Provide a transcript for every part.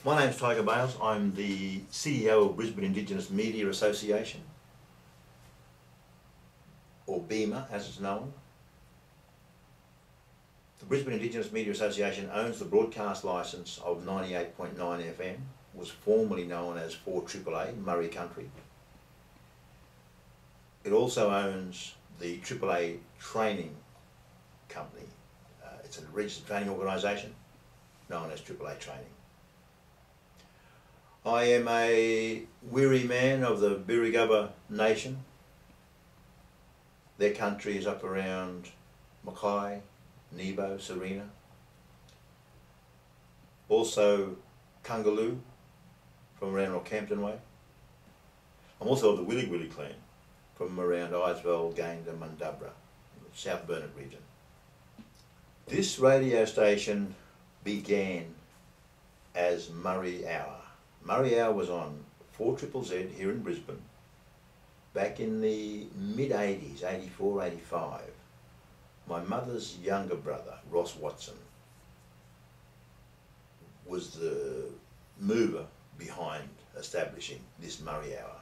My name's Tiga Bayles. I'm the CEO of Brisbane Indigenous Media Association, or BEMA as it's known. The Brisbane Indigenous Media Association owns the broadcast licence of 98.9 FM, was formerly known as 4AAA, Murri Country. It also owns the AAA training company. It's a registered training organisation known as AAA Training. I am a Murri man of the Birigubba Nation. Their country is up around Mackay, Nebo, Serena. Also Kungaloo from around Rockhampton way. I'm also of the Willy Willy clan from around Isville, Gayndah, Mundubra, South Burnett region. This radio station began as Murri Hour. Murri Hour was on 4ZZZ here in Brisbane back in the mid-80s, 84, 85. My mother's younger brother, Ross Watson, was the mover behind establishing this Murri Hour.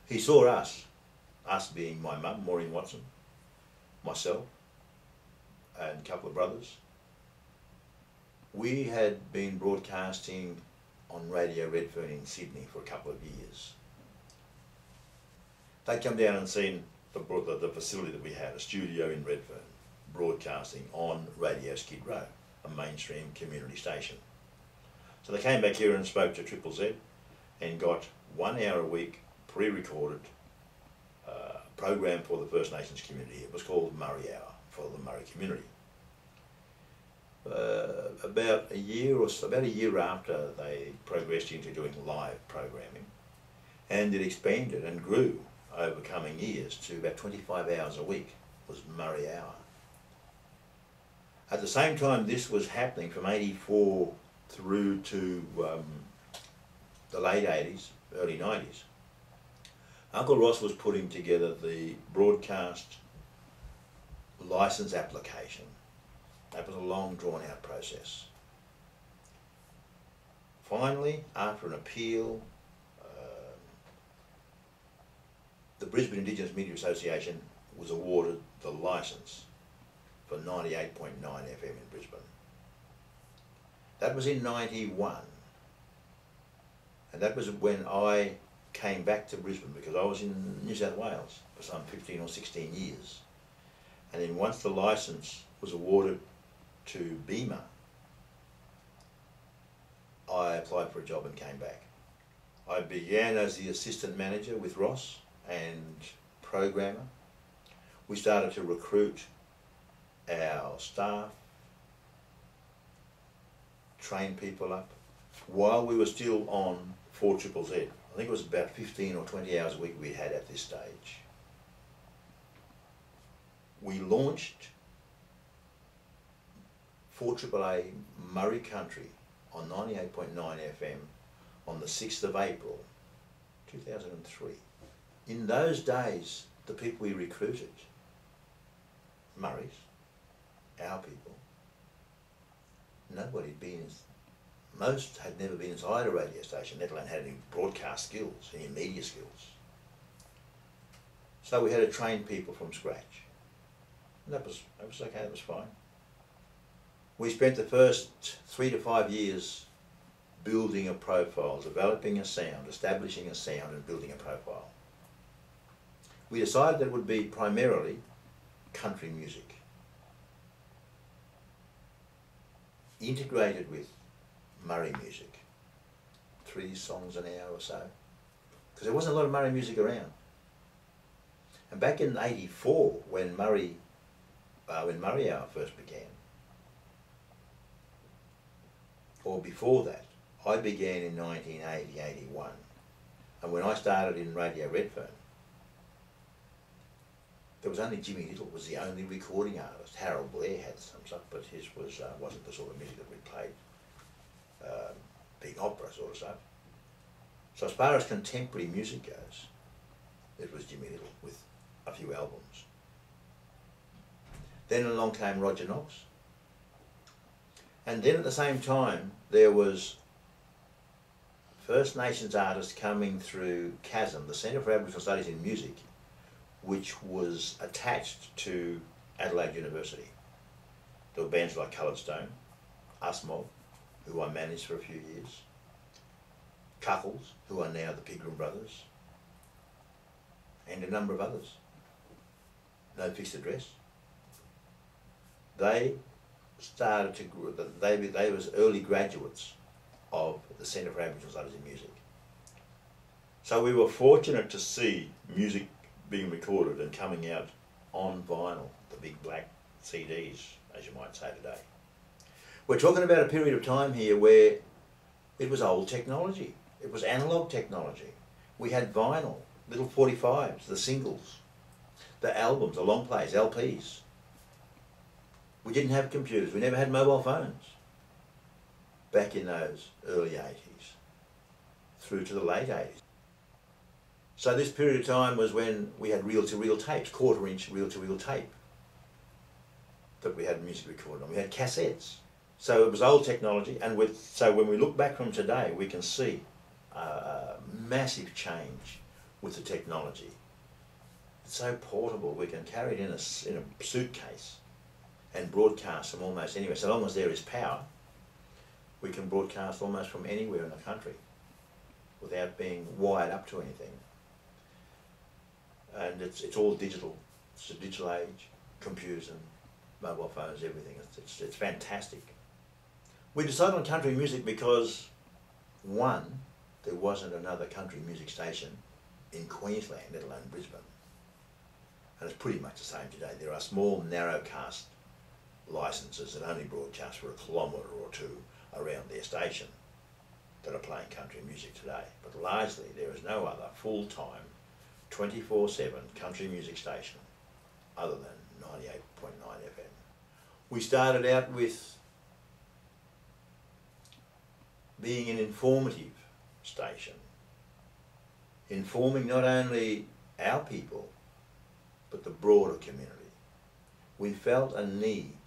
He saw us being my mum, Maureen Watson, myself, and a couple of brothers. We had been broadcasting on Radio Redfern in Sydney for a couple of years. They'd come down and seen the facility that we had, a studio in Redfern, broadcasting on Radio Skid Row, a mainstream community station. So they came back here and spoke to ZZZ and got 1 hour a week pre-recorded program for the First Nations community. It was called Murri Hour for the Murri community. About a year after, they progressed into doing live programming, and it expanded and grew over coming years to about 25 hours a week was Murri Hour. At the same time this was happening, from 84 through to the late 80s, early 90s, Uncle Ross was putting together the broadcast licence application. That was a long drawn out process. Finally, after an appeal, the Brisbane Indigenous Media Association was awarded the licence for 98.9 FM in Brisbane. That was in 91, and that was when I came back to Brisbane, because I was in New South Wales for some 15 or 16 years. And then once the licence was awarded to BEMA, I applied for a job and came back. I began as the assistant manager with Ross and programmer. We started to recruit our staff, train people up, while we were still on 4ZZZ. I think it was about 15 or 20 hours a week we had at this stage. We launched 4AAA Murri Country on 98.9 FM on the 6th of April 2003. In those days, the people we recruited, Murris, our people, nobody had been, most had never been inside a radio station, let alone had any broadcast skills, any media skills. So we had to train people from scratch. And that was okay, that was fine. We spent the first 3 to 5 years building a profile, developing a sound, establishing a sound and building a profile. We decided that it would be primarily country music, integrated with Murri music, 3 songs an hour or so, because there wasn't a lot of Murri music around. And back in 84, when Murri Hour first began, or before that, I began in 1980, 81, and when I started in Radio Redfern, there was only Jimmy Little was the only recording artist. Harold Blair had some stuff, but his wasn't the sort of music that we played, big opera sort of stuff. So as far as contemporary music goes, it was Jimmy Little with a few albums. Then along came Roger Knox, and then at the same time there was First Nations artists coming through CASM, the Centre for Aboriginal Studies in Music, which was attached to Adelaide University. There were bands like Coloured Stone, Us Mob, who I managed for a few years, Cuckles, who are now the Pigram Brothers, and a number of others. No fixed address. They started to grow, they was early graduates of the Centre for Aboriginal Studies in Music. So we were fortunate to see music being recorded and coming out on vinyl, the big black CDs, as you might say today. We're talking about a period of time here where it was old technology. It was analogue technology. We had vinyl, little 45s, the singles, the albums, the long plays, LPs. We didn't have computers. We never had mobile phones back in those early 80s through to the late 80s. So this period of time was when we had reel-to-reel tapes, quarter-inch reel-to-reel tape that we had music recorded on. We had cassettes. So it was old technology, and so when we look back from today, we can see a massive change with the technology. It's so portable, we can carry it in a suitcase and broadcast from almost anywhere. So long as there is power, we can broadcast almost from anywhere in the country without being wired up to anything. And it's all digital. It's a digital age, computers and mobile phones, everything. It's fantastic. We decided on country music because, one, there wasn't another country music station in Queensland, let alone Brisbane. And it's pretty much the same today. There are small narrowcast licenses that only broadcast for a kilometre or two around their station that are playing country music today. But largely there is no other full-time 24/7 country music station other than 98.9 FM. We started out with being an informative station, informing not only our people but the broader community. We felt a need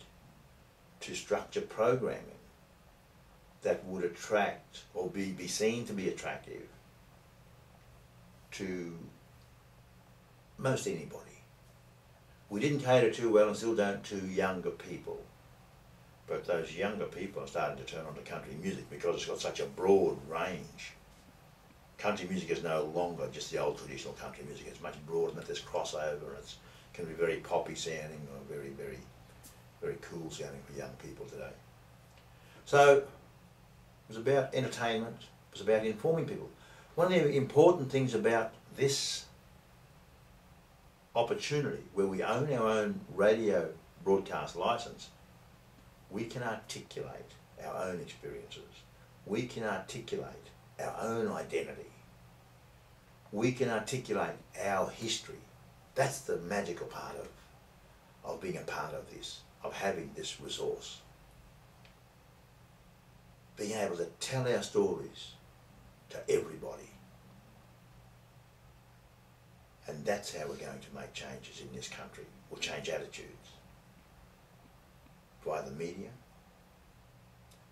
to structure programming that would attract or be seen to be attractive to most anybody. We didn't cater too well and still don't to younger people, but those younger people are starting to turn on to country music because it's got such a broad range. Country music is no longer just the old traditional country music. It's much broader than that. There's crossover, and it can be very poppy sounding or very, very, very cool sounding for young people today. So it was about entertainment, it was about informing people. One of the important things about this opportunity, where we own our own radio broadcast license, we can articulate our own experiences. We can articulate our own identity. We can articulate our history. That's the magical part of being a part of this, of having this resource. Being able to tell our stories to everybody. And that's how we're going to make changes in this country. We'll change attitudes via the media.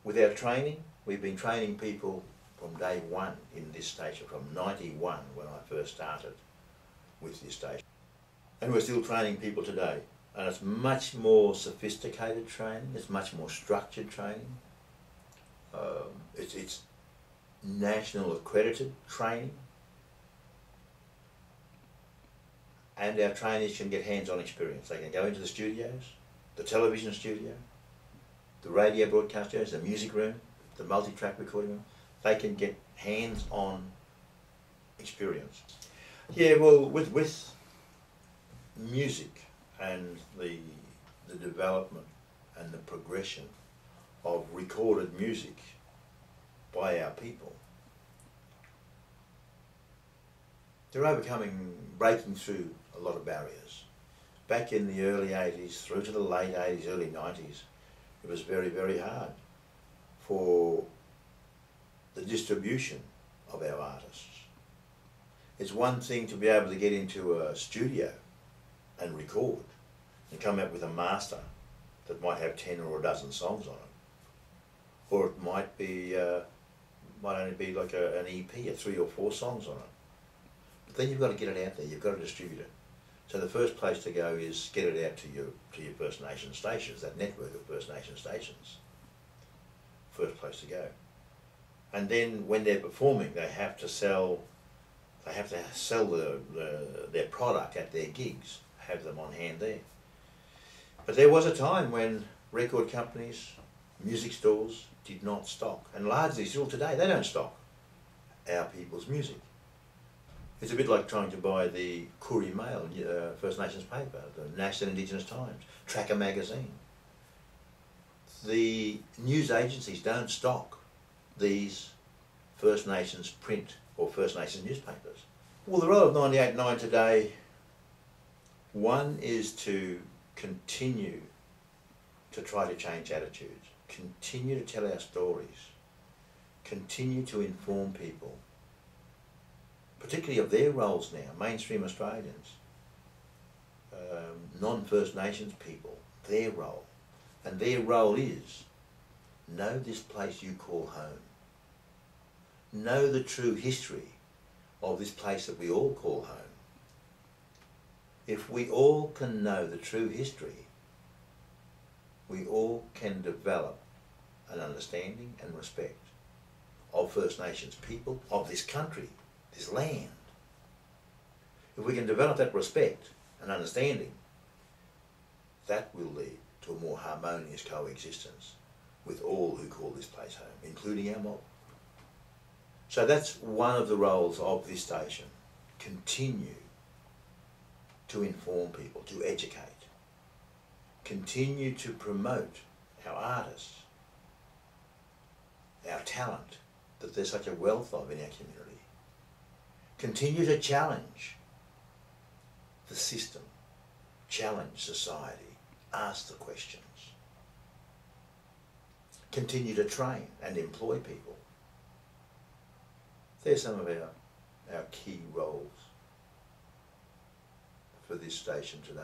With our training, we've been training people from day one in this station, from 91 when I first started with this station. And we're still training people today. And it's much more sophisticated training, it's much more structured training. It's national accredited training. And our trainees can get hands-on experience. They can go into the studios, the television studio, the radio broadcast studios, the music room, the multi-track recording room. They can get hands-on experience. Yeah, well, with music and the development and the progression of recorded music by our people, they're breaking through a lot of barriers. Back in the early 80s, through to the late 80s, early 90s, it was very, very hard for the distribution of our artists. It's one thing to be able to get into a studio and record and come out with a master that might have 10 or a dozen songs on it. Or it might be might only be like an EP, 3 or 4 songs on it. But then you've got to get it out there, you've got to distribute it. So the first place to go is get it out to your First Nation stations, that network of First Nation stations. First place to go. And then when they're performing, they have to sell their product at their gigs, have them on hand there. But there was a time when record companies, music stores did not stock, and largely still today they don't stock our people's music. It's a bit like trying to buy the Kuril Mail, First Nations paper, the National Indigenous Times, Tracker magazine. The news agencies don't stock these First Nations print or First Nations newspapers. Well, the role of 98.9 today, one is to continue to try to change attitudes, continue to tell our stories, continue to inform people, particularly of their roles now, mainstream Australians, non-First Nations people, their role. And their role is, know this place you call home. Know the true history of this place that we all call home. If we all can know the true history, we all can develop an understanding and respect of First Nations people, of this country, this land. If we can develop that respect and understanding, that will lead to a more harmonious coexistence with all who call this place home, including our mob. So that's one of the roles of this station. Continue to inform people, to educate. Continue to promote our artists, our talent that there's such a wealth of in our community. Continue to challenge the system, challenge society, ask the questions. Continue to train and employ people. They're some of our key roles for this station today.